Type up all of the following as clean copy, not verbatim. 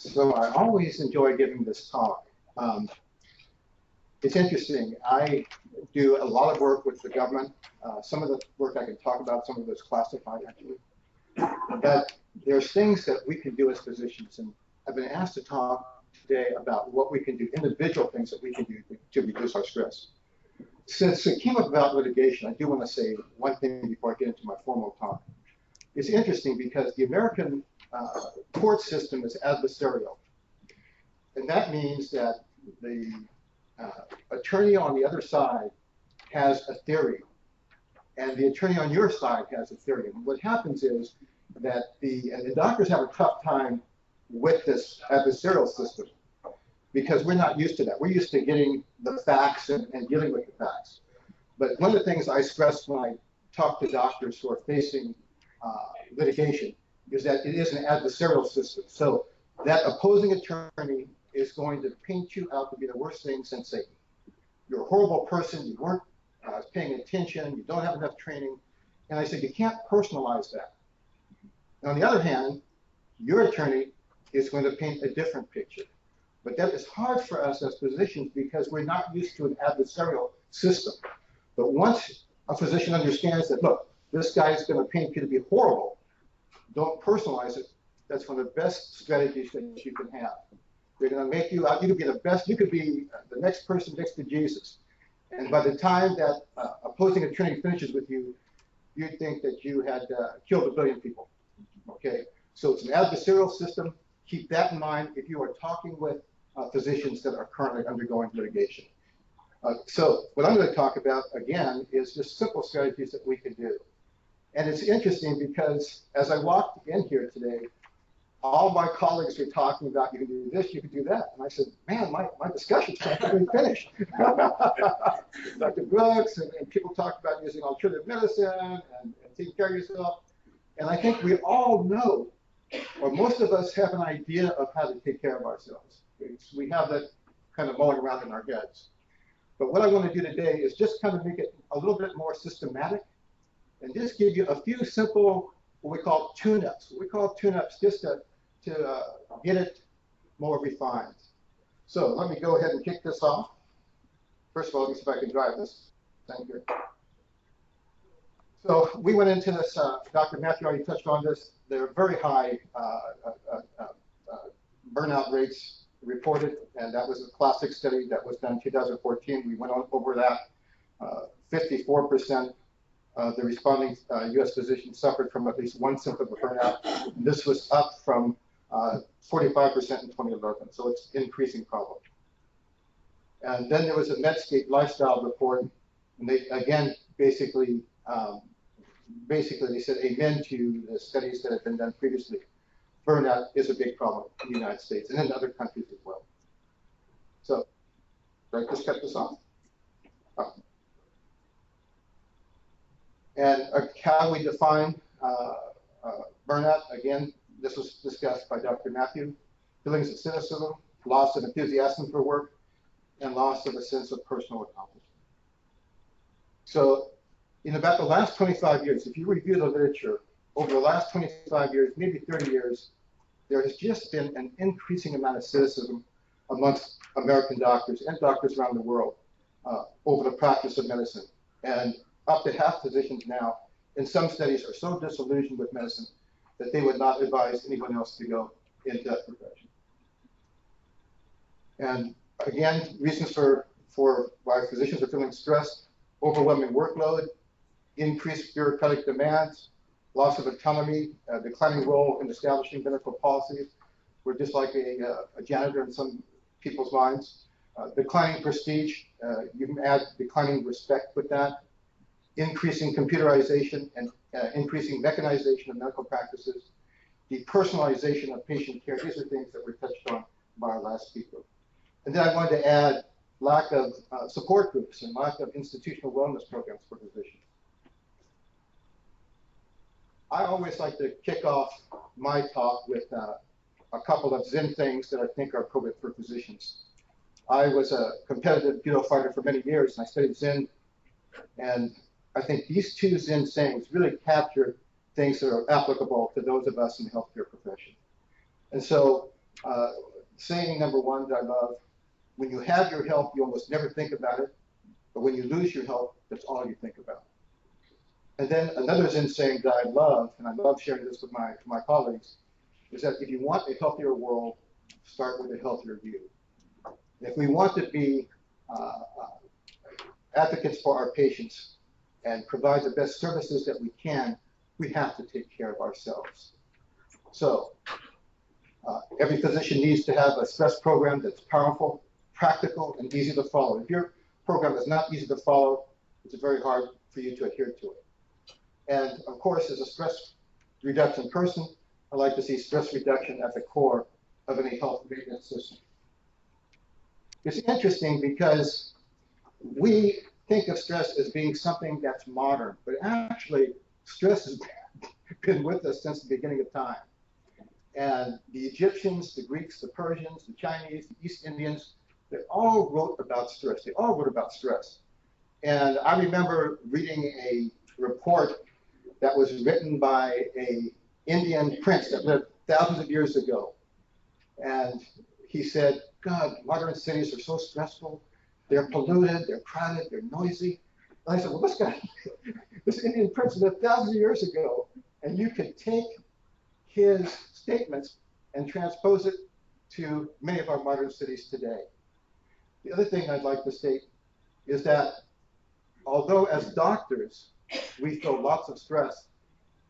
So I always enjoy giving this talk. It's interesting. I do a lot of work with the government. Some of the work I can talk about, some of it's classified actually. But there's things that we can do as physicians, and I've been asked to talk today about what we can do, individual things that we can do to reduce our stress. Since it came up about litigation, I do want to say one thing before I get into my formal talk. It's interesting because the American court system is adversarial. And that means that the attorney on the other side has a theory, and the attorney on your side has a theory. And what happens is that the doctors have a tough time with this adversarial system because we're not used to that. We're used to getting the facts and dealing with the facts. But one of the things I stress when I talk to doctors who are facing litigation is that it is an adversarial system. So that opposing attorney is going to paint you out to be the worst thing since Satan. You're a horrible person, you weren't paying attention, you don't have enough training. And I said, you can't personalize that. And on the other hand, your attorney is going to paint a different picture. But that is hard for us as physicians because we're not used to an adversarial system. But once a physician understands that, look, this guy is going to paint you to be horrible, don't personalize it. That's one of the best strategies that you can have. They're going to make you out, you could be the best, you could be the next person next to Jesus. And by the time that opposing attorney finishes with you, you'd think that you had killed 1 billion people. Okay, so it's an adversarial system. Keep that in mind if you are talking with physicians that are currently undergoing litigation. So what I'm going to talk about, again, is just simple strategies that we can do. And it's interesting because as I walked in here today, all my colleagues were talking about, you can do this, you can do that. And I said, man, my discussion's practically finished. Dr. Brooks and people talk about using alternative medicine and taking care of yourself. And I think we all know, or most of us have an idea of how to take care of ourselves. We have that kind of mulling around in our heads. But what I want to do today is just kind of make it a little bit more systematic and just give you a few simple, what we call tune-ups. What we call tune-ups just to get it more refined. So let me go ahead and kick this off. First of all, let me see if I can drive this. Thank you. So we went into this, Dr. Matthew already touched on this. There are very high burnout rates reported, and that was a classic study that was done in 2014. We went on over that. 54% of the responding U.S. physicians suffered from at least one symptom of burnout. And this was up from 45% in 2011, so it's an increasing problem. And then there was a Medscape lifestyle report, and they, again, basically they said amen to the studies that have been done previously. Burnout is a big problem in the United States and in other countries as well. So, right, just cut this off. Oh. And how we define burnout, again, this was discussed by Dr. Matthew. Feelings of cynicism, loss of enthusiasm for work, and loss of a sense of personal accomplishment. So in about the last 25 years, if you review the literature, over the last 25 years, maybe 30 years, there has just been an increasing amount of cynicism amongst American doctors and doctors around the world over the practice of medicine. And up to half physicians now, in some studies, are so disillusioned with medicine that they would not advise anyone else to go into that profession. And again, reasons for why physicians are feeling stressed: overwhelming workload, increased bureaucratic demands, loss of autonomy, declining role in establishing medical policies. We're just like a janitor in some people's minds. Declining prestige, you can add declining respect with that. Increasing computerization and increasing mechanization of medical practices. Depersonalization of patient care. These are things that were touched on by our last speaker. And then I wanted to add lack of support groups and lack of institutional wellness programs for physicians. I always like to kick off my talk with a couple of Zen things that I think are appropriate for physicians. I was a competitive judo fighter for many years, and I studied Zen, and I think these two Zen sayings really capture things that are applicable to those of us in the healthcare profession. And so Saying number one that I love, when you have your health, you almost never think about it. But when you lose your health, that's all you think about. And then another Zen saying that I love, and I love sharing this with my colleagues, is that if you want a healthier world, start with a healthier you. If we want to be advocates for our patients and provide the best services that we can, we have to take care of ourselves. So every physician needs to have a stress program that's powerful, practical, and easy to follow. If your program is not easy to follow, it's very hard for you to adhere to it. And of course, as a stress reduction person, I like to see stress reduction at the core of any health maintenance system. It's interesting because we think of stress as being something that's modern, but actually stress has been with us since the beginning of time. And the Egyptians, the Greeks, the Persians, the Chinese, the East Indians, they all wrote about stress. They all wrote about stress. And I remember reading a report that was written by an Indian prince that lived thousands of years ago. And he said, God, modern cities are so stressful. They're polluted, they're crowded, they're noisy. And I said, well, this guy, this Indian prince lived thousands of years ago, and you could take his statements and transpose it to many of our modern cities today. The other thing I'd like to state is that although as doctors, we feel lots of stress,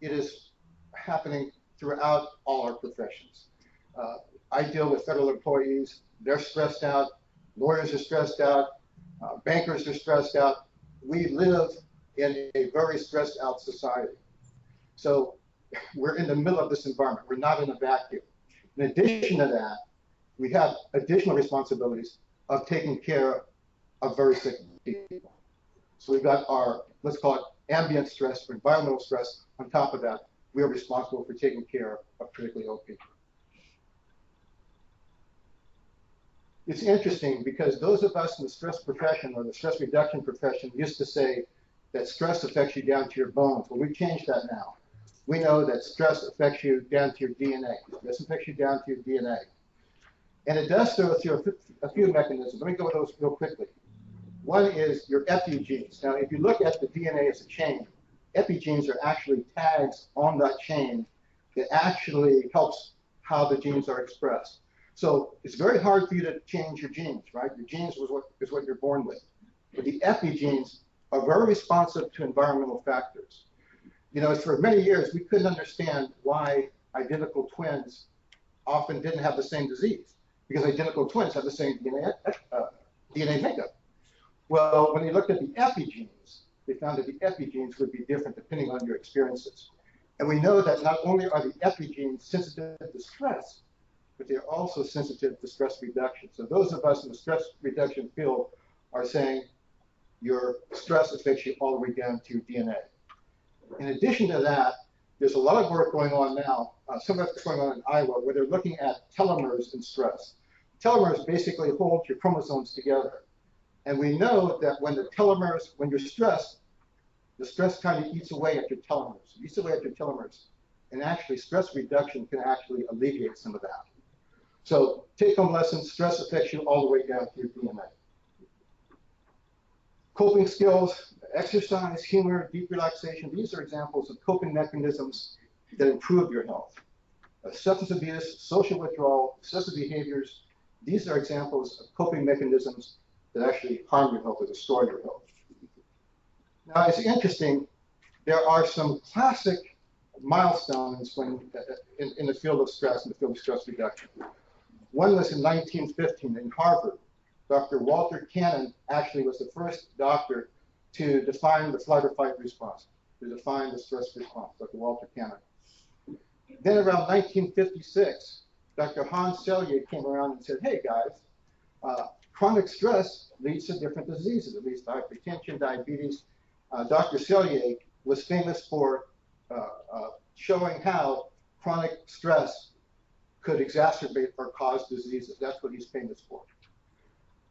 it is happening throughout all our professions. I deal with federal employees. They're stressed out. Lawyers are stressed out. Bankers are stressed out. We live in a very stressed out society. So we're in the middle of this environment. We're not in a vacuum. In addition to that, we have additional responsibilities of taking care of very sick people. So we've got our, let's call it ambient stress or environmental stress. On top of that, we are responsible for taking care of critically ill people. It's interesting because those of us in the stress profession or the stress reduction profession used to say that stress affects you down to your bones. Well, we've changed that now. We know that stress affects you down to your DNA. Stress affects you down to your DNA. And it does so through a few mechanisms. Let me go with those real quickly. One is your epigenes. Now, if you look at the DNA as a chain, epigenes are actually tags on that chain that actually helps how the genes are expressed. So it's very hard for you to change your genes, right? Your genes is what you're born with. But the epigenes are very responsive to environmental factors. You know, for many years, we couldn't understand why identical twins often didn't have the same disease, because identical twins have the same DNA makeup. Well, when they looked at the epigenes, they found that the epigenes would be different depending on your experiences. And we know that not only are the epigenes sensitive to stress, but they're also sensitive to stress reduction. So those of us in the stress reduction field are saying your stress affects you all the way down to your DNA. In addition to that, there's a lot of work going on now, some of it's going on in Iowa, where they're looking at telomeres in stress. Telomeres basically hold your chromosomes together. And we know that when the telomeres, when you're stressed, the stress kind of eats away at your telomeres, eats away at your telomeres. And actually, stress reduction can actually alleviate some of that. So take-home lesson, stress affects you all the way down to your DNA. Coping skills, exercise, humor, deep relaxation, these are examples of coping mechanisms that improve your health. Substance abuse, social withdrawal, obsessive behaviors, these are examples of coping mechanisms that actually harm your health or destroy your health. Now, it's interesting, there are some classic milestones when, in the field of stress, in the field of stress reduction. One was in 1915 in Harvard. Dr. Walter Cannon actually was the first doctor to define the flight or fight response, to define the stress response, Dr. Walter Cannon. Then around 1956, Dr. Hans Selye came around and said, hey guys, chronic stress leads to different diseases. It leads to hypertension, diabetes. Dr. Selye was famous for showing how chronic stress could exacerbate or cause diseases. That's what he's famous for.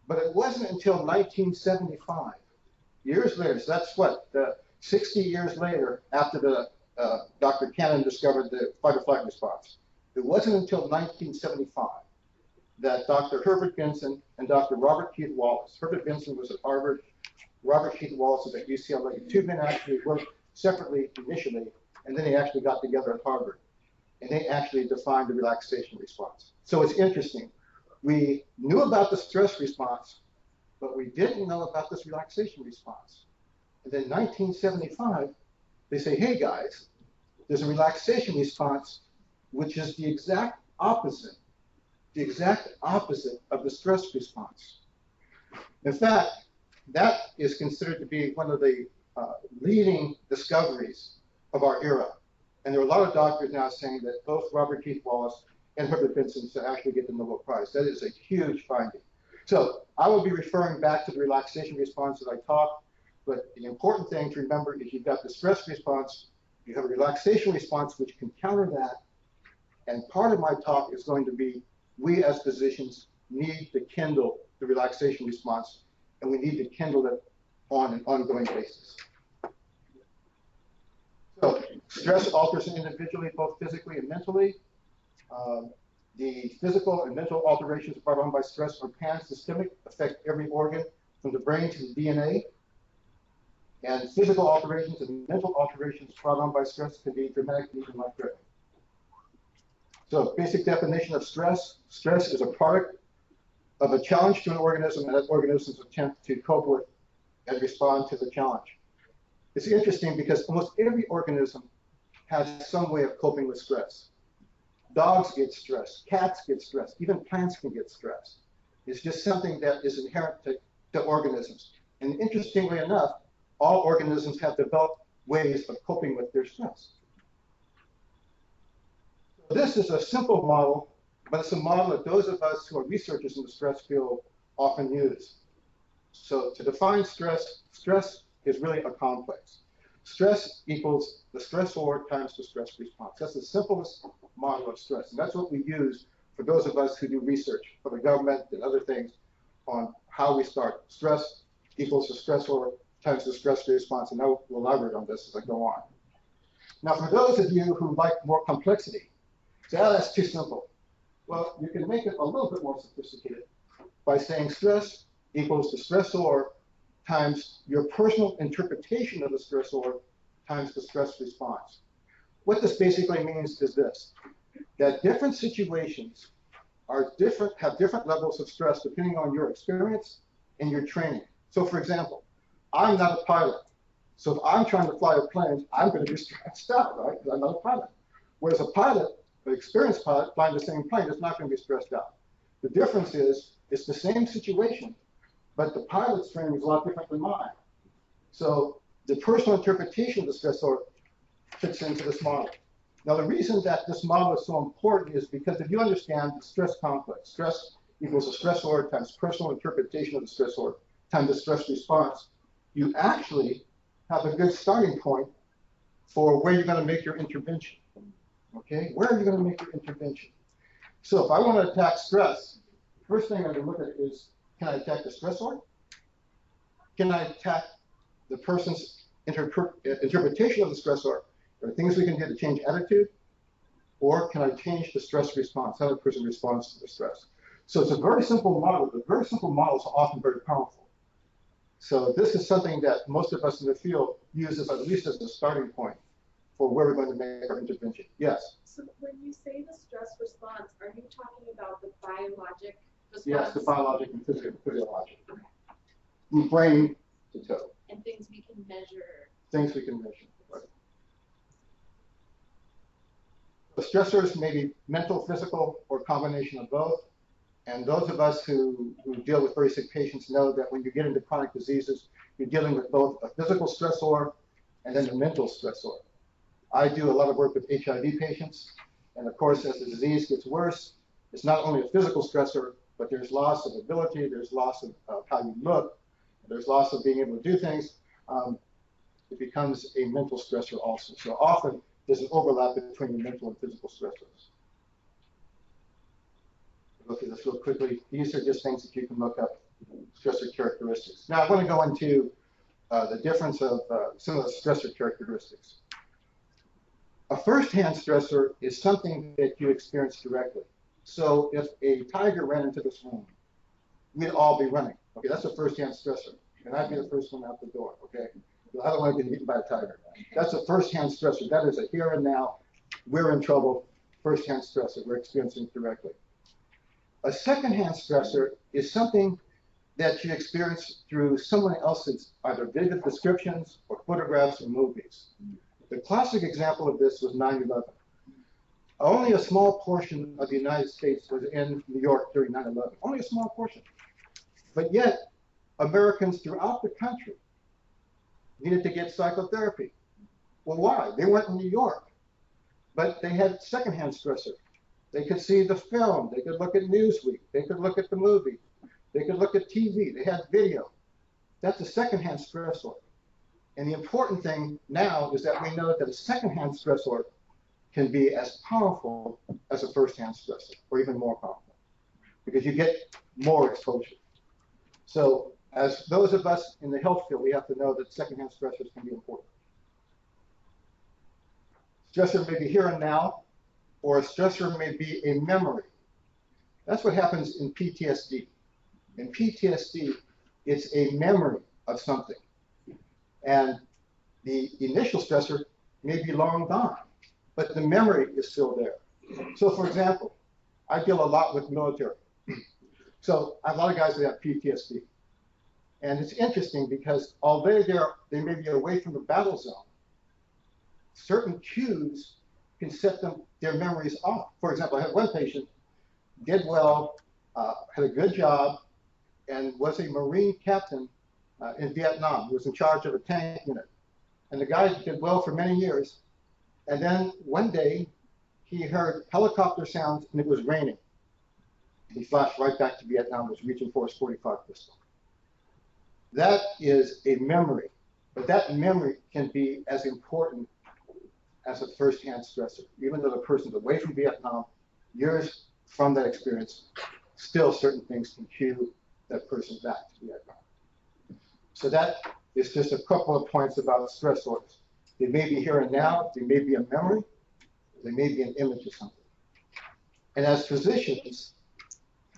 But it wasn't until 1975, years later, so that's what, 60 years later after Dr. Cannon discovered the fight or flight response. It wasn't until 1975 that Dr. Herbert Benson and Dr. Robert Keith Wallace. Herbert Benson was at Harvard. Robert Keith Wallace was at UCLA. The two men actually worked separately initially, and then they actually got together at Harvard. And they actually defined the relaxation response. So it's interesting. We knew about the stress response, but we didn't know about this relaxation response. And then in 1975, they say, hey guys, there's a relaxation response, which is the exact opposite of the stress response. In fact, that is considered to be one of the leading discoveries of our era. And there are a lot of doctors now saying that both Robert Keith Wallace and Herbert Benson should actually get the Nobel Prize. That is a huge finding. So I will be referring back to the relaxation response as I talk, but the important thing to remember is you've got the stress response, you have a relaxation response which can counter that, and part of my talk is going to be we as physicians need to kindle the relaxation response, and we need to kindle it on an ongoing basis. So stress alters an individually, both physically and mentally. The physical and mental alterations brought on by stress are pan-systemic, affect every organ from the brain to the DNA. And physical alterations and mental alterations brought on by stress can be dramatic and even life-threatening. So basic definition of stress. Stress is a product of a challenge to an organism and that organism's attempt to cope with and respond to the challenge. It's interesting because almost every organism has some way of coping with stress. Dogs get stressed, cats get stressed, even plants can get stressed. It's just something that is inherent to organisms. And interestingly enough, all organisms have developed ways of coping with their stress. So this is a simple model, but it's a model that those of us who are researchers in the stress field often use. So to define stress, stress is really a complex. Stress equals the stressor times the stress response. That's the simplest model of stress. And that's what we use for those of us who do research for the government and other things on how we start. Stress equals the stressor times the stress response. And I will elaborate on this as I go on. Now, for those of you who like more complexity, say, oh, that's too simple. Well, you can make it a little bit more sophisticated by saying stress equals the stressor times your personal interpretation of the stressor times the stress response. What this basically means is this, that different situations are different, have different levels of stress depending on your experience and your training. So for example, I'm not a pilot. So if I'm trying to fly a plane, I'm going to be stressed out, right? Because I'm not a pilot. Whereas a pilot, an experienced pilot flying the same plane is not going to be stressed out. The difference is, it's the same situation, but the pilot's training is a lot different than mine. So the personal interpretation of the stressor fits into this model. Now, the reason that this model is so important is because if you understand the stress complex, stress equals the stressor times personal interpretation of the stressor times the stress response, you actually have a good starting point for where you're going to make your intervention. Okay, where are you going to make your intervention? So if I want to attack stress, first thing I'm going to look at is, can I attack the stressor? Can I attack the person's interpretation of the stressor? Are there things we can do to change attitude? Or can I change the stress response, how the person responds to the stress? So it's a very simple model, but very simple models are often very powerful. So this is something that most of us in the field use as at least as a starting point for where we're going to make our intervention. Yes? So when you say the stress response, are you talking about the biologic response? Yes, the biologic and physiologic. Okay. From brain to toe. And things we can measure. Things we can measure, right. The stressors may be mental, physical, or combination of both. And those of us who deal with very sick patients know that when you get into chronic diseases, you're dealing with both a physical stressor and then a mental stressor. I do a lot of work with HIV patients, and of course, as the disease gets worse, it's not only a physical stressor, but there's loss of ability, there's loss of how you look, there's loss of being able to do things. It becomes a mental stressor also. So often, there's an overlap between the mental and physical stressors. I'll go through this real quickly. These are just things that you can look up, stressor characteristics. Now, I want to go into the difference of some of the stressor characteristics. A first-hand stressor is something that you experience directly. So if a tiger ran into this room, we'd all be running. Okay, that's a first-hand stressor. And I'd be the first one out the door, okay? I don't want to get eaten by a tiger. That's a first-hand stressor. That is a here and now, we're in trouble, first-hand stressor. We're experiencing it directly. A second-hand stressor is something that you experience through someone else's either vivid descriptions or photographs or movies. The classic example of this was 9/11. Only a small portion of the United States was in New York during 9/11. Only a small portion. But yet, Americans throughout the country needed to get psychotherapy. Well, why? They weren't in New York, but they had secondhand stressor. They could see the film. They could look at Newsweek. They could look at the movie. They could look at TV. They had video. That's a secondhand stressor. And the important thing now is that we know that a secondhand stressor can be as powerful as a first-hand stressor, or even more powerful, because you get more exposure. So as those of us in the health field, we have to know that secondhand stressors can be important. Stressor may be here and now, or a stressor may be a memory. That's what happens in PTSD. In PTSD, it's a memory of something. And the initial stressor may be long gone, but the memory is still there. So for example, I deal a lot with military. So I have a lot of guys that have PTSD. And it's interesting because although they may be away from the battle zone, certain cues can set their memories off. For example, I had one patient, did well, had a good job, and was a Marine captain in Vietnam. He was in charge of a tank unit. And the guy did well for many years. And then one day, he heard helicopter sounds and it was raining. He flashed right back to Vietnam, was reaching for his .45 pistol. That is a memory, but that memory can be as important as a first-hand stressor. Even though the person's away from Vietnam, years from that experience, still certain things can cue that person back to Vietnam. So that is just a couple of points about stressors. They may be here and now, they may be a memory, they may be an image of something. And as physicians,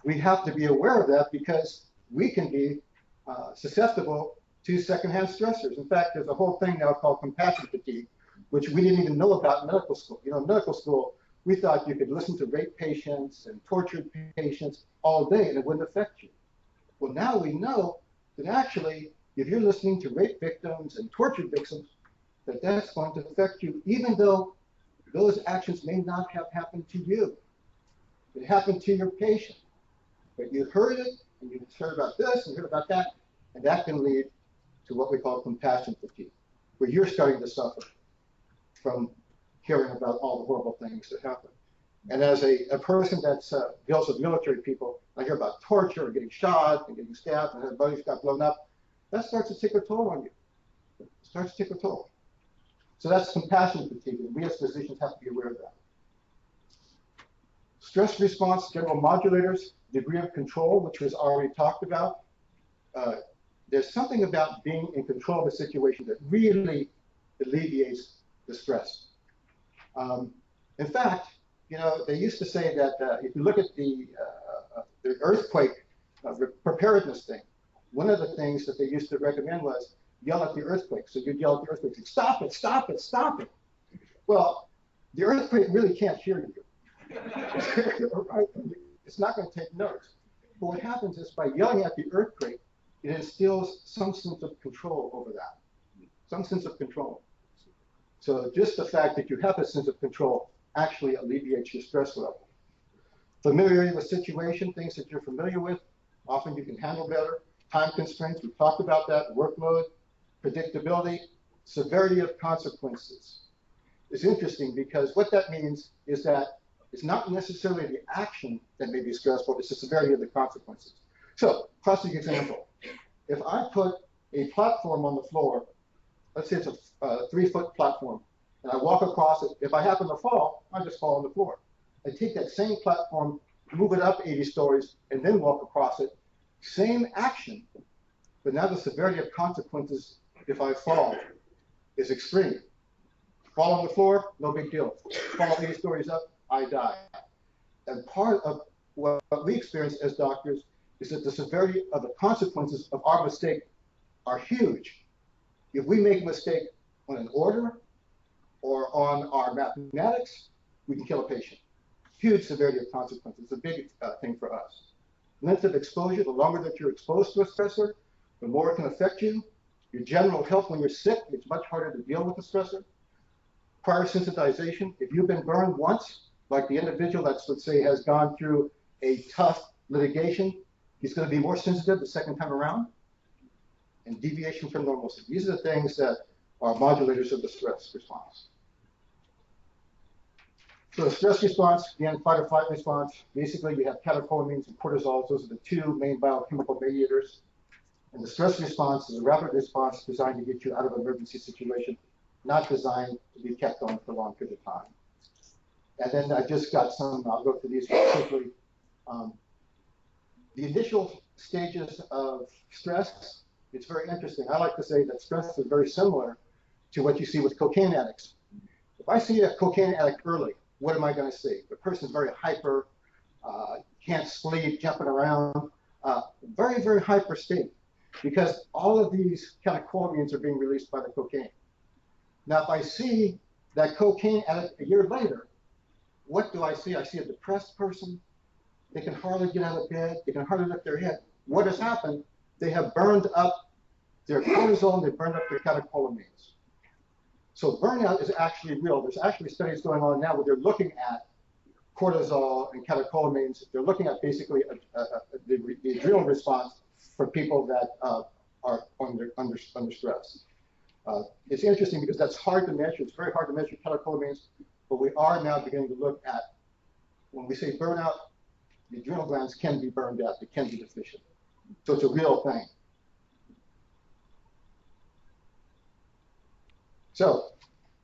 we have to be aware of that because we can be susceptible to secondhand stressors. In fact, there's a whole thing now called compassion fatigue, which we didn't even know about in medical school. You know, in medical school, we thought you could listen to rape patients and tortured patients all day and it wouldn't affect you. Well, now we know that actually, if you're listening to rape victims and tortured victims, that's going to affect you, even though those actions may not have happened to you. It happened to your patient. But you heard it, and you heard about this, and heard about that, and that can lead to what we call compassion fatigue, where you're starting to suffer from hearing about all the horrible things that happen. And as a person that deals with military people, I hear about torture, and getting shot, and getting stabbed, and their bodies got blown up. That starts to take a toll on you. It starts to take a toll. So that's compassion fatigue, and we as physicians have to be aware of that. Stress response, general modulators, degree of control, which was already talked about. There's something about being in control of a situation that really alleviates the stress. In fact, you know, they used to say that if you look at the earthquake preparedness thing, one of the things that they used to recommend was yell at the earthquake. So you'd yell at the earthquake, stop it, stop it, stop it. Well, the earthquake really can't hear you. It's not going to take notes. But what happens is by yelling at the earthquake, it instills some sense of control over that, some sense of control. So just the fact that you have a sense of control actually alleviates your stress level. Familiarity with situation, things that you're familiar with, often you can handle better. Time constraints, we talked about that, workload, predictability, severity of consequences. It's interesting because what that means is that it's not necessarily the action that may be stressful, it's the severity of the consequences. So, classic example. If I put a platform on the floor, let's say it's a 3-foot platform, and I walk across it, if I happen to fall, I just fall on the floor. I take that same platform, move it up 80 stories, and then walk across it. Same action, but now the severity of consequences if I fall is extreme. Fall on the floor, no big deal. Fall 80 stories up, I die. And part of what we experience as doctors is that the severity of the consequences of our mistake are huge. If we make a mistake on an order or on our mathematics, we can kill a patient. Huge severity of consequences. It's a big thing for us. Length of exposure, the longer that you're exposed to a stressor, the more it can affect you. Your general health when you're sick, it's much harder to deal with the stressor. Prior sensitization, if you've been burned once, like the individual that's, let's say, has gone through a tough litigation, he's going to be more sensitive the second time around. And deviation from normalcy. These are the things that are modulators of the stress response. So the stress response, again, fight or flight response, basically you have catecholamines and cortisols. Those are the two main biochemical mediators. And the stress response is a rapid response designed to get you out of an emergency situation, not designed to be kept on for a long period of time. And then I just got some, I'll go through these quickly. The initial stages of stress, it's very interesting. I like to say that stress is very similar to what you see with cocaine addicts. If I see a cocaine addict early, what am I going to see? The person's very hyper, can't sleep, jumping around, very, very hyper state, because all of these catecholamines are being released by the cocaine. Now, if I see that cocaine addict a year later, what do I see? I see a depressed person. They can hardly get out of bed. They can hardly lift their head. What has happened? They have burned up their cortisol and they've burned up their catecholamines. So burnout is actually real. There's actually studies going on now where they're looking at cortisol and catecholamines. They're looking at basically the adrenal response for people that are under stress. It's interesting because that's hard to measure. It's very hard to measure catecholamines, but we are now beginning to look at, when we say burnout, the adrenal glands can be burned out. They can be deficient. So it's a real thing. So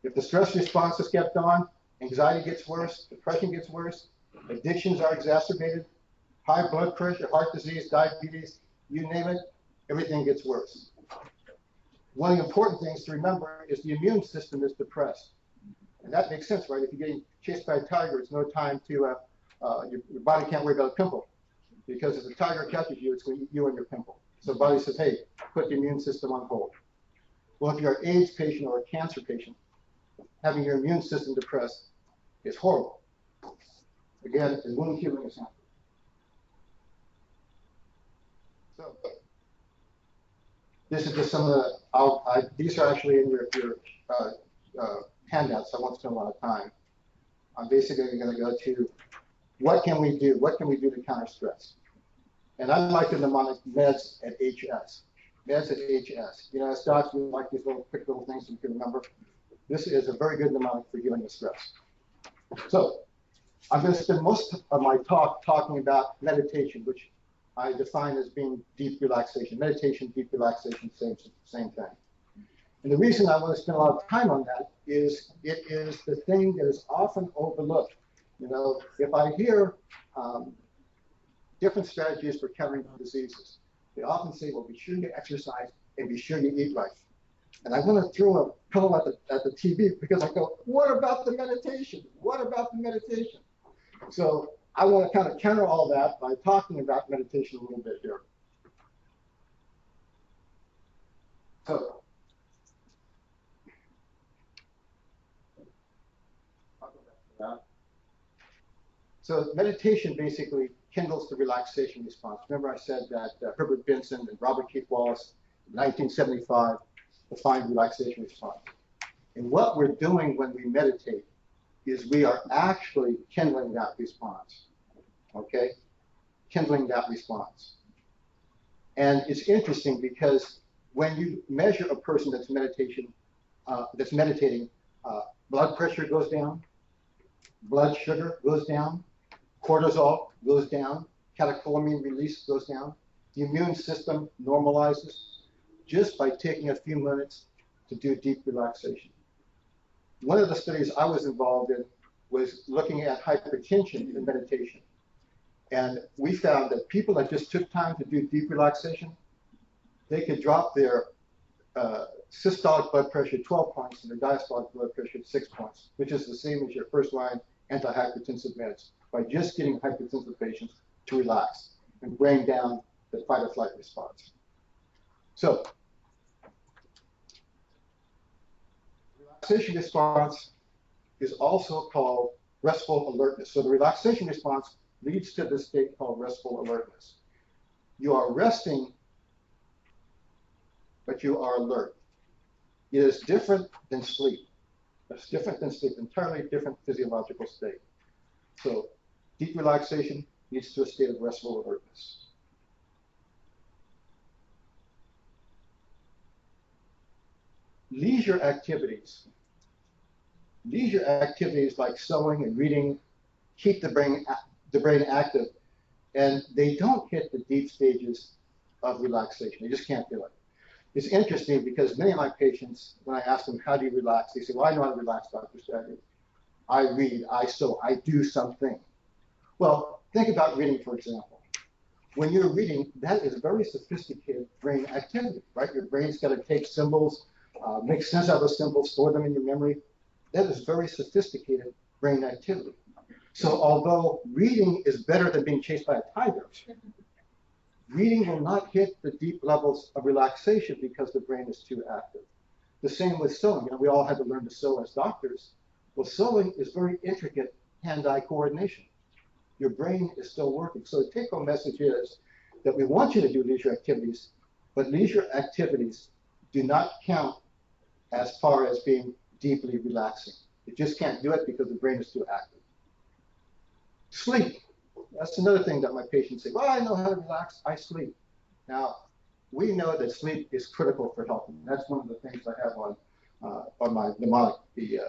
if the stress response is kept on, anxiety gets worse, depression gets worse, addictions are exacerbated, high blood pressure, heart disease, diabetes, you name it, everything gets worse. One of the important things to remember is the immune system is depressed. And that makes sense, right? If you're getting chased by a tiger, it's no time to, your body can't worry about a pimple. Because if the tiger catches you, it's going to eat you and your pimple. So the body says, hey, put the immune system on hold. Well, if you're an AIDS patient or a cancer patient, having your immune system depressed is horrible. Again, the wound healing is happening. So this is just some of the, these are actually in your handouts, so I won't spend a lot of time. I'm basically going to go to what can we do? What can we do to counter stress? And I like the mnemonic meds at HS. Meds at HS. You know, as docs, we like these little quick little things so you can remember. This is a very good mnemonic for dealing with stress. So I'm going to spend most of my talk talking about meditation, which I define as being deep relaxation. Meditation, deep relaxation, same thing. And the reason I want to spend a lot of time on that is it is the thing that is often overlooked. You know, if I hear different strategies for countering diseases, they often say, well, be sure you exercise and be sure you eat right. And I want to throw a pillow at the TV because I go, what about the meditation? What about the meditation? So I want to kind of counter all that by talking about meditation a little bit here. So, I'll go back to that. So meditation basically kindles the relaxation response. Remember I said that Herbert Benson and Robert Keith Wallace in 1975 defined relaxation response. And what we're doing when we meditate is we are actually kindling that response, okay? Kindling that response. And it's interesting because when you measure a person that's meditating, blood pressure goes down, blood sugar goes down, cortisol goes down, catecholamine release goes down, the immune system normalizes just by taking a few minutes to do deep relaxation. One of the studies I was involved in was looking at hypertension in meditation. And we found that people that just took time to do deep relaxation, they could drop their systolic blood pressure 12 points and their diastolic blood pressure 6 points, which is the same as your first line antihypertensive meds by just getting hypertensive patients to relax and bring down the fight or flight response. So, relaxation response is also called restful alertness. So the relaxation response leads to this state called restful alertness. You are resting, but you are alert. It is different than sleep. It's different than sleep, entirely different physiological state. So deep relaxation leads to a state of restful alertness. Leisure activities like sewing and reading keep the brain active, and they don't hit the deep stages of relaxation. They just can't do it. It's interesting because many of my patients, when I ask them, how do you relax? They say, well, I know how to relax, Dr. Stagger. I read, I sew, I do something. Well, think about reading, for example. When you're reading, that is very sophisticated brain activity, right? Your brain's got to take symbols, make sense out of those symbols, store them in your memory. That is very sophisticated brain activity. So although reading is better than being chased by a tiger, reading will not hit the deep levels of relaxation because the brain is too active. The same with sewing. You know, we all had to learn to sew as doctors. Well, sewing is very intricate hand-eye coordination. Your brain is still working. So the take-home message is that we want you to do leisure activities, but leisure activities do not count as far as being deeply relaxing. You just can't do it because the brain is too active. Sleep. That's another thing that my patients say, well, I know how to relax, I sleep. Now, we know that sleep is critical for health. And that's one of the things I have on my mnemonic, the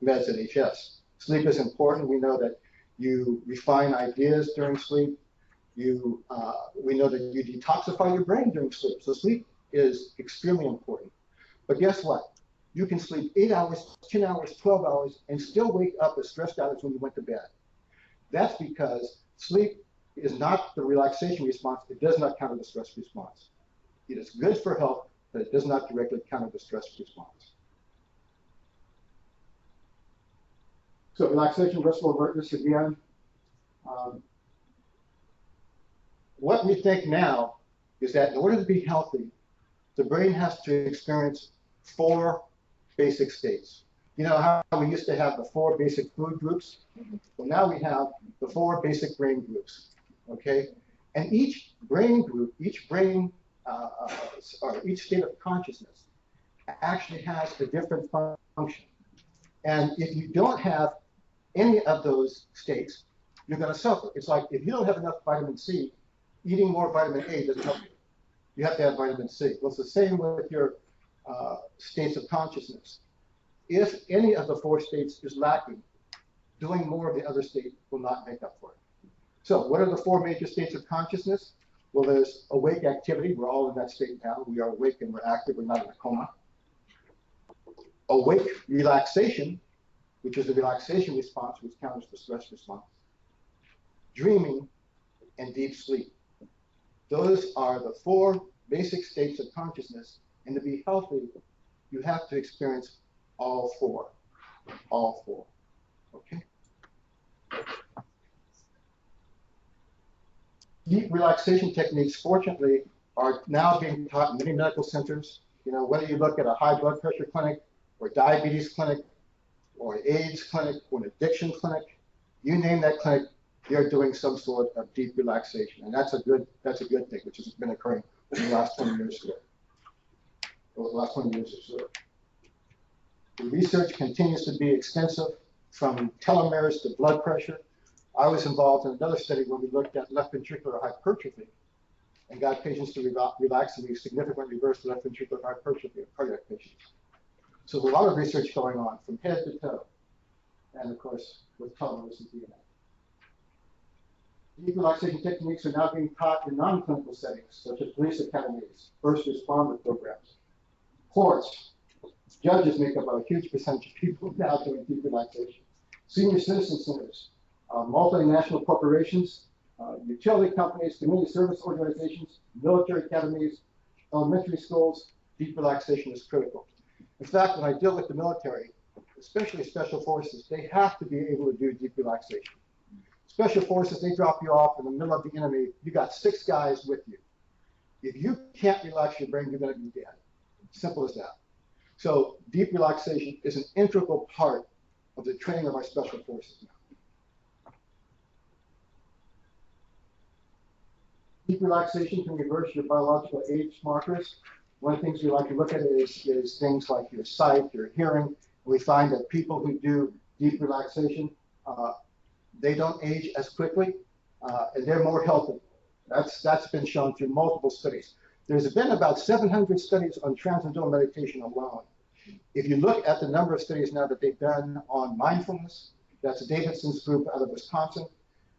meds at HS. Sleep is important. We know that you refine ideas during sleep. We know that you detoxify your brain during sleep. So sleep is extremely important. But guess what? You can sleep 8 hours, 10 hours, 12 hours, and still wake up as stressed out as when you went to bed. That's because sleep is not the relaxation response. It does not counter the stress response. It is good for health, but it does not directly counter the stress response. So relaxation, restful alertness again. What we think now is that in order to be healthy, the brain has to experience 4 basic states. You know how we used to have the 4 basic food groups? Well, now we have the 4 basic brain groups, okay? And each brain group, each brain, or each state of consciousness actually has a different function. And if you don't have any of those states, you're going to suffer. It's like if you don't have enough vitamin C, eating more vitamin A doesn't help you. You have to have vitamin C. Well, it's the same with your states of consciousness. If any of the 4 states is lacking, doing more of the other state will not make up for it. So what are the 4 major states of consciousness? Well, there's awake activity. We're all in that state now. We are awake and we're active. We're not in a coma. Awake relaxation, which is the relaxation response, which counters the stress response. Dreaming and deep sleep. Those are the 4 basic states of consciousness. And to be healthy, you have to experience all 4. All 4. Okay? Deep relaxation techniques, fortunately, are now being taught in many medical centers. You know, whether you look at a high blood pressure clinic, or diabetes clinic, or an AIDS clinic, or an addiction clinic, you name that clinic, they're doing some sort of deep relaxation. And that's a good thing, which has been occurring over the last 20 years or so. The research continues to be extensive, from telomeres to blood pressure. I was involved in another study where we looked at left ventricular hypertrophy and got patients to relax, and we significantly reversed left ventricular hypertrophy in cardiac patients. So there's a lot of research going on from head to toe, and of course with telomeres and DNA. Deep relaxation techniques are now being taught in non-clinical settings, such as police academies, first responder programs, courts. Judges make up a huge percentage of people now doing deep relaxation. Senior citizen centers, multinational corporations, utility companies, community service organizations, military academies, elementary schools, deep relaxation is critical. In fact, when I deal with the military, especially special forces, they have to be able to do deep relaxation. Special forces, they drop you off in the middle of the enemy. You got 6 guys with you. If you can't relax your brain, you're going to be dead. Simple as that. So deep relaxation is an integral part of the training of our special forces now. Deep relaxation can reverse your biological age markers. One of the things we like to look at is things like your sight, your hearing. We find that people who do deep relaxation, they don't age as quickly, and they're more healthy. That's been shown through multiple studies. There's been about 700 studies on transcendental meditation alone. If you look at the number of studies now that they've done on mindfulness, that's Davidson's group out of Wisconsin,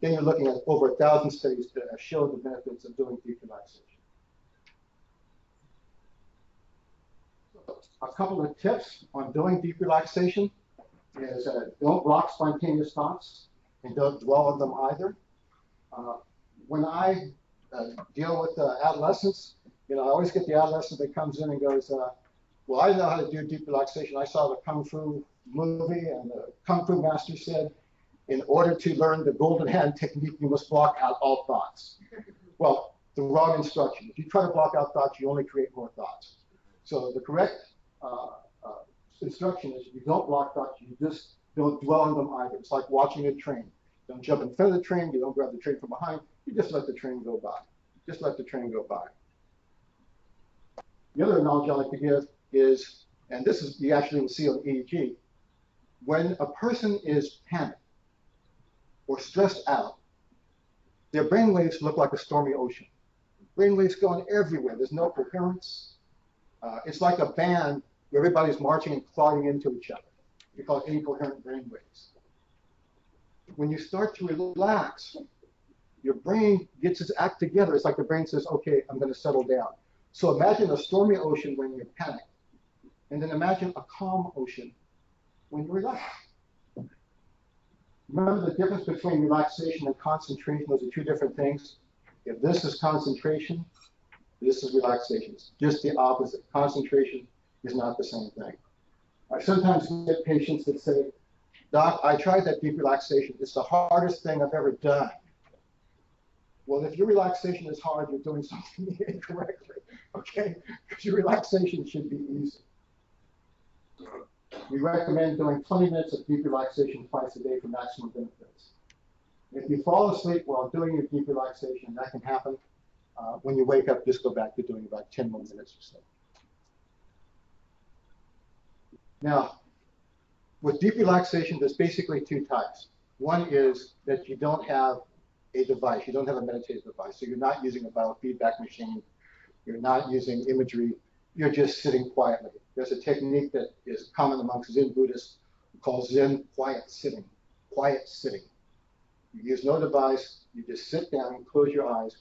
then you're looking at over 1,000 studies that have shown the benefits of doing deep relaxation. So, a couple of tips on doing deep relaxation is don't block spontaneous thoughts and don't dwell on them either. When I deal with adolescents, I always get the adolescent that comes in and goes, well, I know how to do deep relaxation. I saw the Kung Fu movie, and the Kung Fu master said, in order to learn the golden hand technique, you must block out all thoughts. Well, the wrong instruction. If you try to block out thoughts, you only create more thoughts. So the correct instruction is you don't block thoughts, you just don't dwell on them either. It's like watching a train. Don't jump in front of the train, you don't grab the train from behind, you just let the train go by. Just let the train go by. The other analogy I like to give is, and this is, you actually will see on EEG, when a person is panicked or stressed out, their brain waves look like a stormy ocean. Brain waves going everywhere. There's no coherence. It's like a band where everybody's marching and clawing into each other. We call it incoherent brain waves. When you start to relax, your brain gets its act together. It's like the brain says, okay, I'm going to settle down. So imagine a stormy ocean when you're panicked, and then imagine a calm ocean when you're relaxed. Remember the difference between relaxation and concentration? Those are 2 different things. If this is concentration, this is relaxation. It's just the opposite. Concentration is not the same thing. I sometimes get patients that say, Doc, I tried that deep relaxation. It's the hardest thing I've ever done. Well, if your relaxation is hard, you're doing something incorrectly, okay? Because your relaxation should be easy. We recommend doing 20 minutes of deep relaxation twice a day for maximum benefits. If you fall asleep while doing your deep relaxation, that can happen. When you wake up, just go back to doing about 10 more minutes or so. Now, with deep relaxation, there's basically 2 types. One is that you don't have a device. You don't have a meditative device. So you're not using a biofeedback machine. You're not using imagery. You're just sitting quietly. There's a technique that is common amongst Zen Buddhists called Zen quiet sitting. Quiet sitting. You use no device. You just sit down, close your eyes,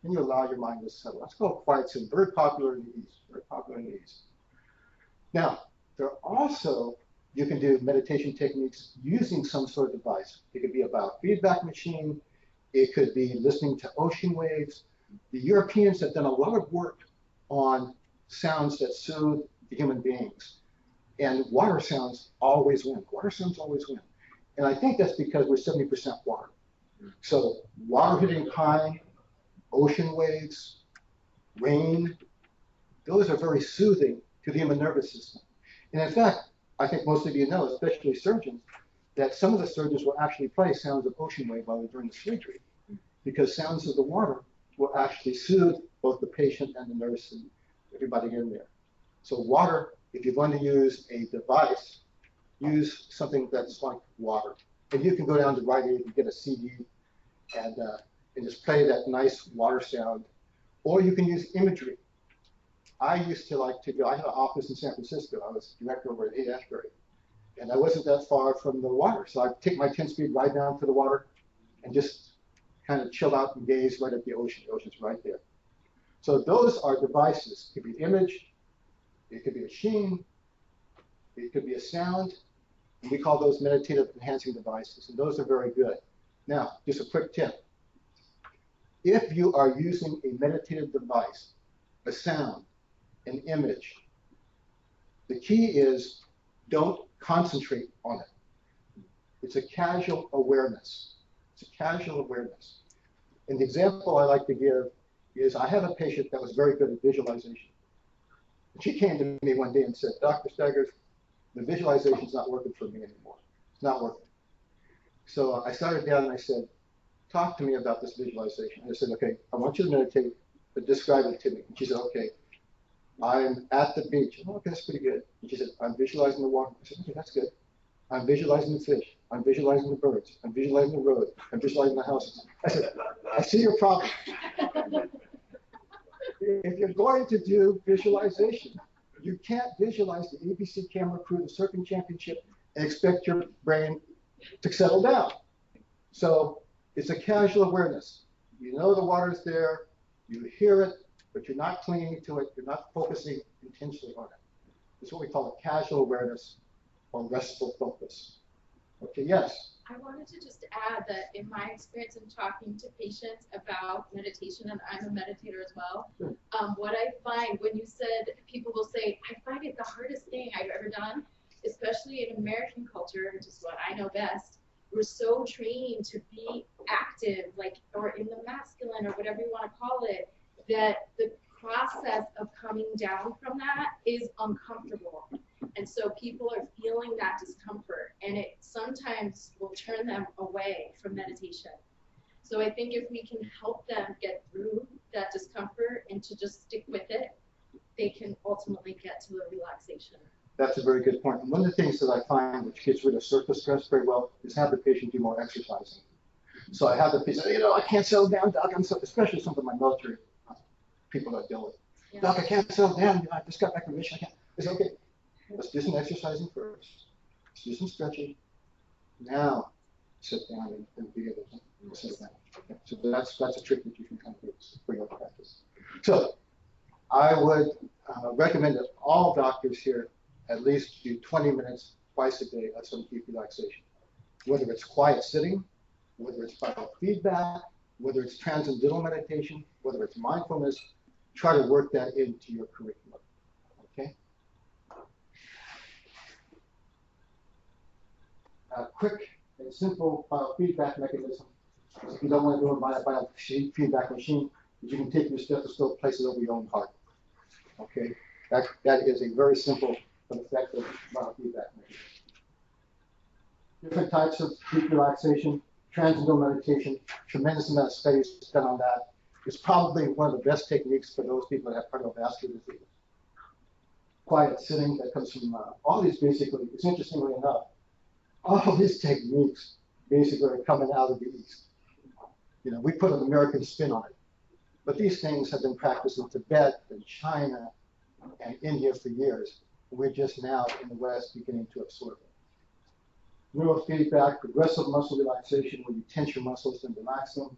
and you allow your mind to settle. That's called quiet sitting. Very popular in the East. Very popular in the East. Now, there are also, you can do meditation techniques using some sort of device. It could be a biofeedback machine. It could be listening to ocean waves. The Europeans have done a lot of work on sounds that soothe the human beings. And water sounds always win. Water sounds always win. And I think that's because we're 70% water. So water hitting high, ocean waves, rain, those are very soothing to the human nervous system. And in fact, I think most of you know, especially surgeons, that some of the surgeons will actually play sounds of ocean wave while they're doing the surgery, because sounds of the water will actually soothe both the patient and the nurse and everybody in there. So water, if you're going to use a device, use something that's like water. And you can go down to Rite Aid and get a CD and just play that nice water sound. Or you can use imagery. I used to like to go, I had an office in San Francisco. I was director over at Haight-Ashbury. And I wasn't that far from the water. So I'd take my 10-speed ride down to the water and just kind of chill out and gaze right at the ocean. The ocean's right there. So those are devices. It could be image, it could be a machine, it could be a sound. And we call those meditative enhancing devices. And those are very good. Now, just a quick tip. If you are using a meditative device, a sound, an image, the key is don't concentrate on it. It's a casual awareness. It's a casual awareness. And the example I like to give is I have a patient that was very good at visualization. And she came to me one day and said, Dr. Stagger, the visualization is not working for me anymore. It's not working. So I started down and I said, talk to me about this visualization. And I said, okay, I want you to meditate, but describe it to me. And she said, okay, I'm at the beach. Oh, okay, that's pretty good. And she said, I'm visualizing the water. I said, okay, that's good. I'm visualizing the fish. I'm visualizing the birds. I'm visualizing the road. I'm visualizing the houses. I said, I see your problem. If you're going to do visualization, you can't visualize the ABC camera crew, the surfing championship, and expect your brain to settle down. So it's a casual awareness. You know the water's there, you hear it, but you're not clinging to it, you're not focusing intentionally on it. It's what we call a casual awareness or restful focus. Okay, yes? I wanted to just add that in my experience in talking to patients about meditation, and I'm a meditator as well, what I find when you said, people will say, I find it the hardest thing I've ever done, especially in American culture, which is what I know best. We're so trained to be active, like, or in the masculine or whatever you want to call it, that the process of coming down from that is uncomfortable. And so people are feeling that discomfort, and it sometimes will turn them away from meditation. So I think if we can help them get through that discomfort and to just stick with it, they can ultimately get to a relaxation. That's a very good point. And one of the things that I find which gets rid of surface stress very well is have the patient do more exercising. So I have the patient say, I can't settle down, doc. Especially some of my military people that deal with. Yeah. Doc, I can't settle down. I just got back from mission. I can't. I say, okay, let's do some exercising first. Let's do some stretching. Now, sit down and be able to sit down. Okay. So that's a trick that you can kind of use for your practice. So I would recommend that all doctors here at least do 20 minutes twice a day of some deep relaxation. Whether it's quiet sitting, whether it's biofeedback, whether it's transcendental meditation, whether it's mindfulness, try to work that into your curriculum, okay? A quick and simple biofeedback mechanism. If you don't want to do it by a biofeedback machine, you can take your stethoscope, place it over your own heart, okay? That is a very simple but effective biofeedback mechanism. Different types of deep relaxation, transcendental meditation, tremendous amount of studies done on that. It's probably one of the best techniques for those people that have cardiovascular disease. Quiet sitting, that comes from all these basically, it's interestingly enough, all these techniques basically are coming out of the East. We put an American spin on it. But these things have been practiced in Tibet and China and India for years. We're just now in the West beginning to absorb it. Neurofeedback, progressive muscle relaxation, where you tense your muscles and relax them.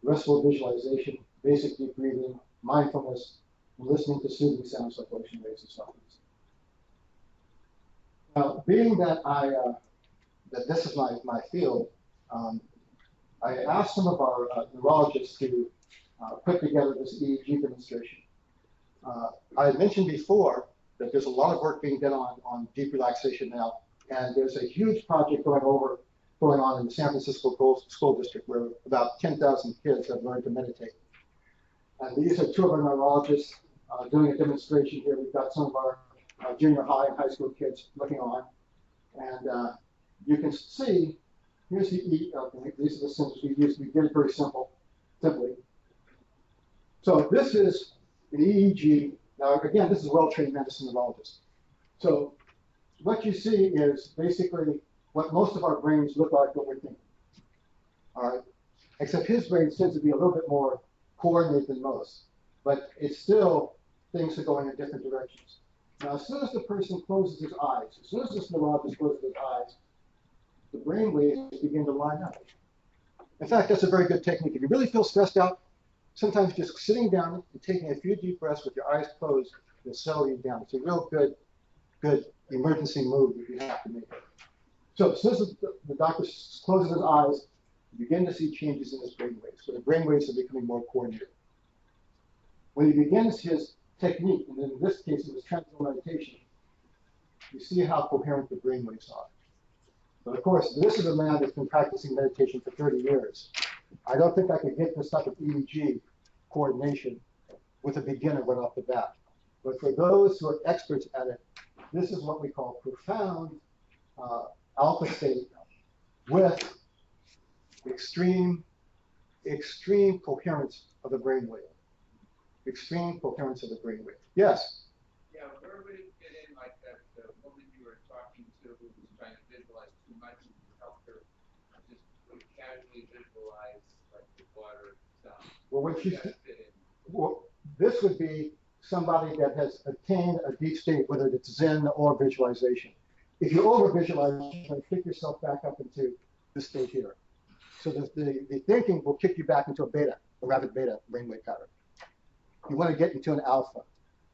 Restful visualization, basic deep breathing, mindfulness, and listening to soothing sounds like ocean waves and stuff. Now, being that that this is my field, I asked some of our neurologists to put together this EEG demonstration. I had mentioned before that there's a lot of work being done on deep relaxation now, and there's a huge project going on in the San Francisco School District where about 10,000 kids have learned to meditate. And these are two of our neurologists doing a demonstration here. We've got some of our junior high and high school kids looking on. And you can see, here's the these are the symbols we use. We did it very simply. So this is an EEG. Now, again, this is a well-trained medicine neurologist. So what you see is basically what most of our brains look like what we're thinking. All right? Except his brain tends to be a little bit more coordinated than most. But it's still, things are going in different directions. Now, as soon as the person closes his eyes, as soon as this neurologist closes his eyes, the brain waves begin to line up. In fact, that's a very good technique. If you really feel stressed out, sometimes just sitting down and taking a few deep breaths with your eyes closed will settle you down. It's a real good emergency move that you have to make. So as soon as the doctor closes his eyes, you begin to see changes in his brain waves. So the brain waves are becoming more coordinated. When he begins his technique, and in this case it was transcendental meditation, you see how coherent the brainwaves are. But of course, this is a man that's been practicing meditation for 30 years. I don't think I could get this type of EEG coordination with a beginner right off the bat. But for those who are experts at it, this is what we call profound alpha state with extreme coherence of the brainwave. Extreme coherence of the brainwave. Yes? Yeah, where would it fit in, like that woman you were talking to who was trying to visualize too much and you helped her just casually visualize like the water sound? Well, when she's, well, this would be somebody that has attained a deep state, whether it's Zen or visualization. If you over-visualize, you can pick yourself back up into this state here. So the thinking will kick you back into a rapid beta brainwave pattern. You want to get into an alpha.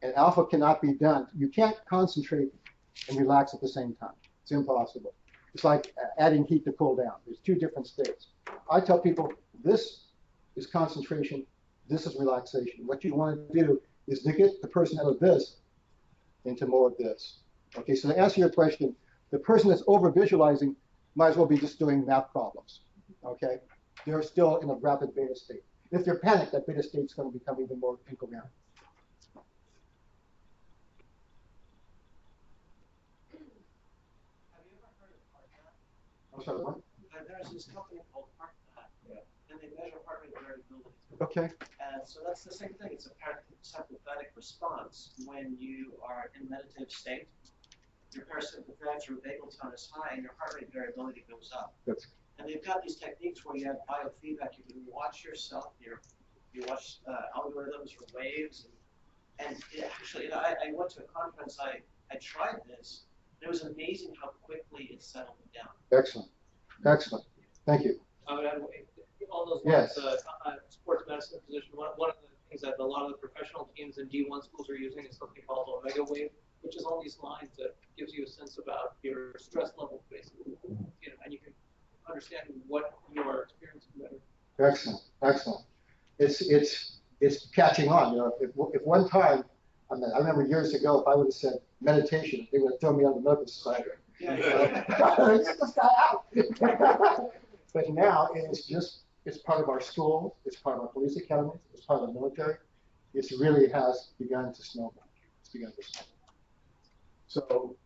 And alpha cannot be done. You can't concentrate and relax at the same time. It's impossible. It's like adding heat to cool down. There's two different states. I tell people this is concentration, this is relaxation. What you want to do is to get the person out of this into more of this. Okay, so to answer your question, the person that's over-visualizing might as well be just doing math problems. Okay, they're still in a rapid beta state. If they're panicked, that beta state is going to become even more incoherent. Have you ever heard of Burnout? I'm sorry, what? There's this company called Burnout, and they measure heart rate variability. Okay. And so that's the same thing. It's a parasympathetic response. When you are in meditative state, your parasympathetic or vagal tone is high, and your heart rate variability goes up. That's And they've got these techniques where you have biofeedback. You can watch yourself. You watch algorithms for waves, and it actually, I went to a conference. I tried this. And it was amazing how quickly it settled down. excellent. Excellent. Thank you. On those Yes. lines, sports medicine physician, one of the things that a lot of the professional teams in D1 schools are using is something called Omega Wave, which is all these lines that gives you a sense about your stress level, basically, and you can understand what you're experiencing better. Excellent. Excellent. It's catching on. You know, if one time, I remember years ago, if I would have said meditation, they would have thrown me on the medical society. Yeah. Get this guy out. But now it's part of our schools, it's part of our police academies, it's part of the military. It really has begun to snowball. It's begun to snowball. So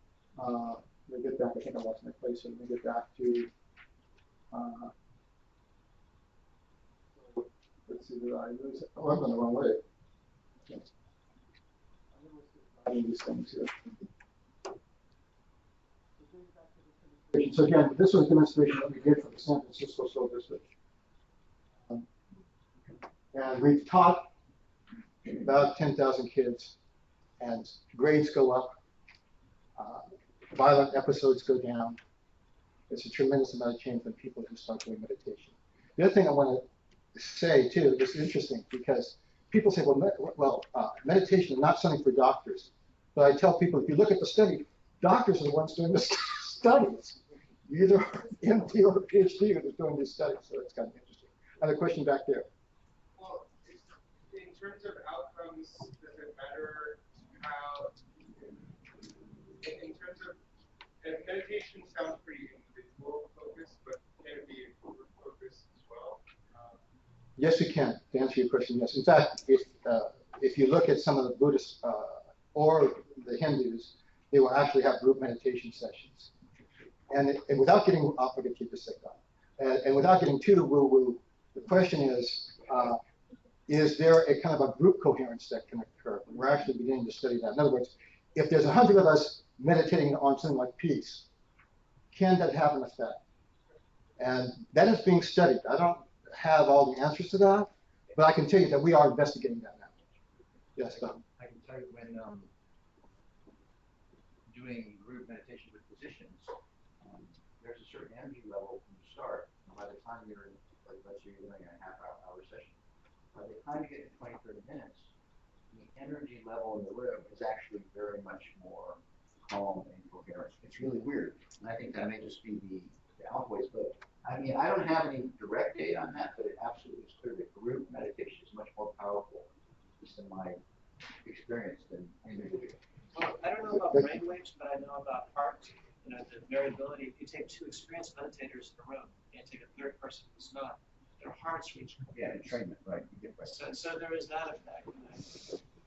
let me get back. I think I lost my place. So let me get back to. Let's see, did I lose it? Oh, I'm going the wrong way. I need these things here. So again, this was a demonstration that we did for the San Francisco School District. And we've taught about 10,000 kids, and grades go up, violent episodes go down. It's a tremendous amount of change when people who start doing meditation. The other thing I want to say too is interesting because people say, well, meditation is not something for doctors. But I tell people, if you look at the study, doctors are the ones doing the studies. You either MD or PhD who's doing these studies, so it's kind of interesting. I have a question back there. Well, in terms of outcomes, does it matter how, in terms of, meditation sounds pretty individual focused, but can it be group focused as well? Yes, you can. To answer your question, yes. In fact, if you look at some of the Buddhists or the Hindus, they will actually have group meditation sessions. And without getting, I'll forget to keep this sick on. And without getting too woo-woo, the question is there a kind of a group coherence that can occur? We're actually beginning to study that. In other words, if there's 100 of us meditating on something like peace, can that have an effect? And that is being studied. I don't have all the answers to that, but I can tell you that we are investigating that now. Yes, Don. I can tell you when doing group meditation with physicians, there's a certain energy level when you start. And by the time you're in, like, let's say you're doing a half-hour session, by the time you get to 20, 30 minutes, the energy level in the room is actually very much more calm and coherent. It's really weird. And I think that may just be the alpha waves. But I mean, I don't have any direct data on that, but it absolutely is clear that group meditation is much more powerful, just in my experience, than individual. Well, I don't know about brainwaves, but I know about room. You can't take a third person who's not. Their heart's reaching. Yeah, entrainment, right, you get right. So there is that effect.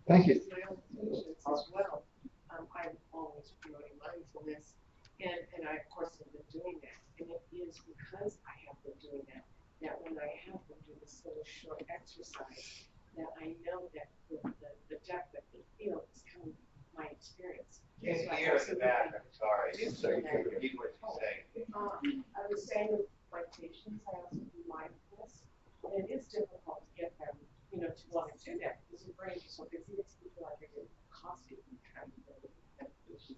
Thank you. My own patients as well. I'm always promoting mindfulness, and I, of course, have been doing that. And it is because I have been doing that, that when I have them do this little short exercise, that I know that the depth that they feel is coming from my experience. Can't So I hear in the also back, think- I'm sorry. So you can repeat what you say. I was saying with my patients, I also do mindfulness, and it is difficult to get them, to want to do that because your brain is so busy. It's people like you're getting coffee and trying to get meditation.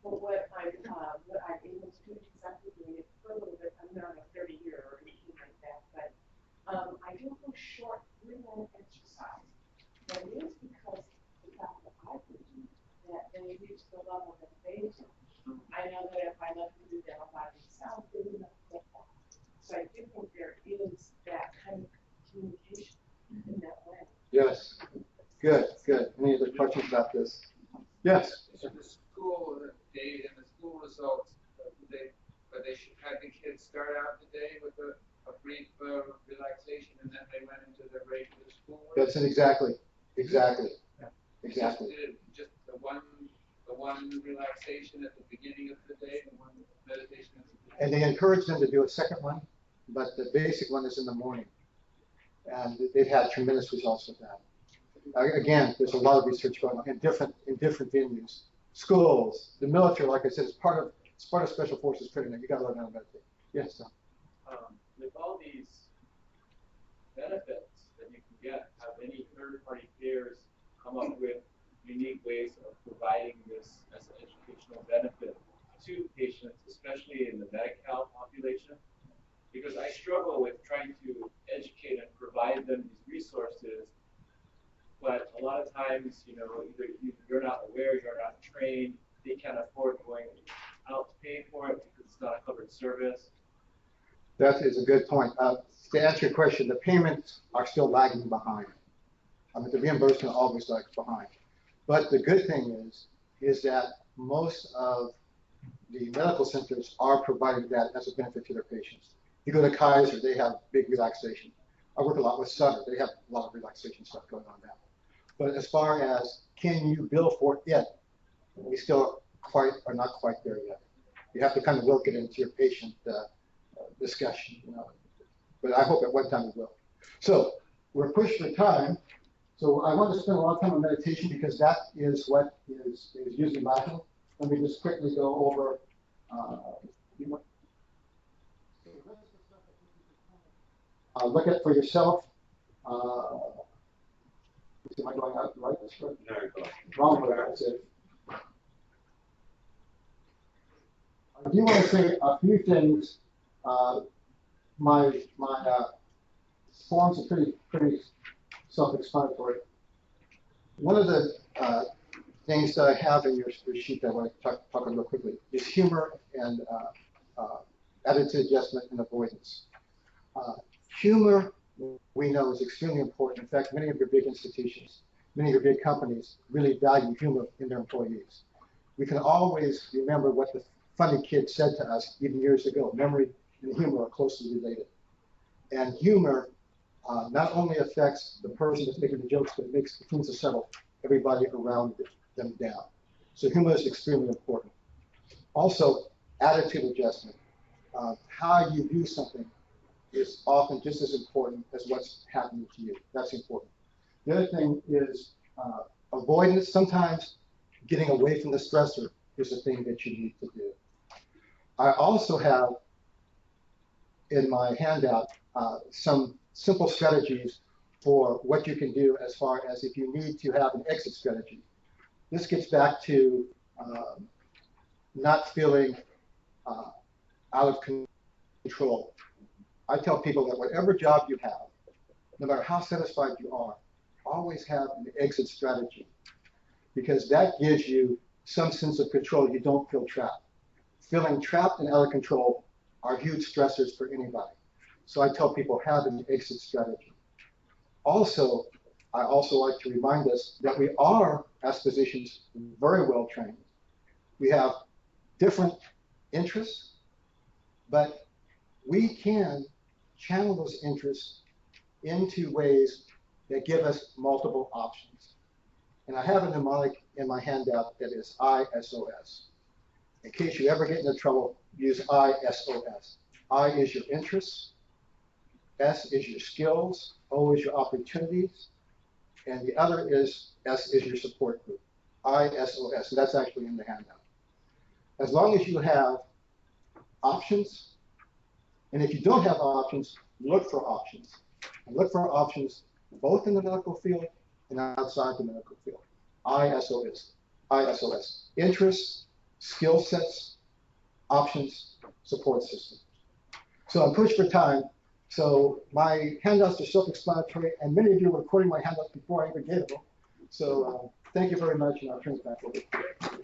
But what I'm able to do is exactly doing it for a little bit. I'm not a 30-year or anything like that, but I do a little short 3-minute exercise. And it is because the fact that I've been doing that they reach the level that they do. I know that if I let them do that all by themselves, they will not get that. So I do think there is that kind of communication in that way. Yes. Good, good. Any other questions about this? Yes. So the school day and the school results, they should have the kids start out the day with a brief relaxation and then they went into the regular school work? That's it, exactly. Exactly. Exactly. Just the one relaxation at the beginning of the day, and one meditation at the beginning. And they encourage them to do a second one, but the basic one is in the morning. And they've had tremendous results with that. Again, there's a lot of research going on in different venues, schools, the military. Like I said, it's part of special forces training. You got to learn how to meditate. Yes. Tom. With all these benefits that you can get, have any third-party peers come up with unique ways of providing this as an educational benefit to patients, especially in the Medi-Cal population? Because I struggle with trying to educate and provide them these resources, but a lot of times, either you're not aware, you're not trained, they can't afford going out to pay for it because it's not a covered service. That is a good point. To answer your question, the payments are still lagging behind. The reimbursement always lags behind. But the good thing is that most of the medical centers are providing that as a benefit to their patients. You go to Kaiser, they have big relaxation. I work a lot with Sutter. They have a lot of relaxation stuff going on now. But as far as can you bill for it, we still are not quite there yet. You have to kind of work it into your patient discussion. But I hope at one time we will. So we're pushed for time. So I want to spend a lot of time on meditation because that is what is usually lacking. Let me just quickly go over. Look at for yourself. Am I going out right? That's right. No, you're going. Wrong way. That's it. I do want to say a few things. My forms are pretty self-explanatory. One of the things that I have in your sheet that I want to talk about real quickly is humor and attitude adjustment and avoidance. Humor, we know, is extremely important. In fact, many of your big institutions, many of your big companies really value humor in their employees. We can always remember what the funny kid said to us even years ago. Memory and humor are closely related. And humor not only affects the person that's making the jokes, but it begins to settle everybody around them down. So humor is extremely important. Also, attitude adjustment. How you view something is often just as important as what's happening to you. That's important. The other thing is avoidance. Sometimes getting away from the stressor is the thing that you need to do. I also have in my handout some simple strategies for what you can do as far as if you need to have an exit strategy. This gets back to not feeling out of control. I tell people that whatever job you have, no matter how satisfied you are, always have an exit strategy because that gives you some sense of control. You don't feel trapped. Feeling trapped and out of control are huge stressors for anybody. So I tell people have an exit strategy. Also, I also like to remind us that we are, as physicians, very well trained. We have different interests, but we can channel those interests into ways that give us multiple options. And I have a mnemonic in my handout that is ISOS. In case you ever get into trouble, use ISOS. I is your interests, S is your skills, O is your opportunities, and the other is S is your support group. ISOS, and that's actually in the handout. As long as you have options, and if you don't have options, look for options. And look for options both in the medical field and outside the medical field. ISOS, interests, skill sets, options, support system. So I'm pushed for time. So my handouts are self-explanatory, and many of you were recording my handouts before I even gave them. So thank you very much, and I'll turn it back over to you.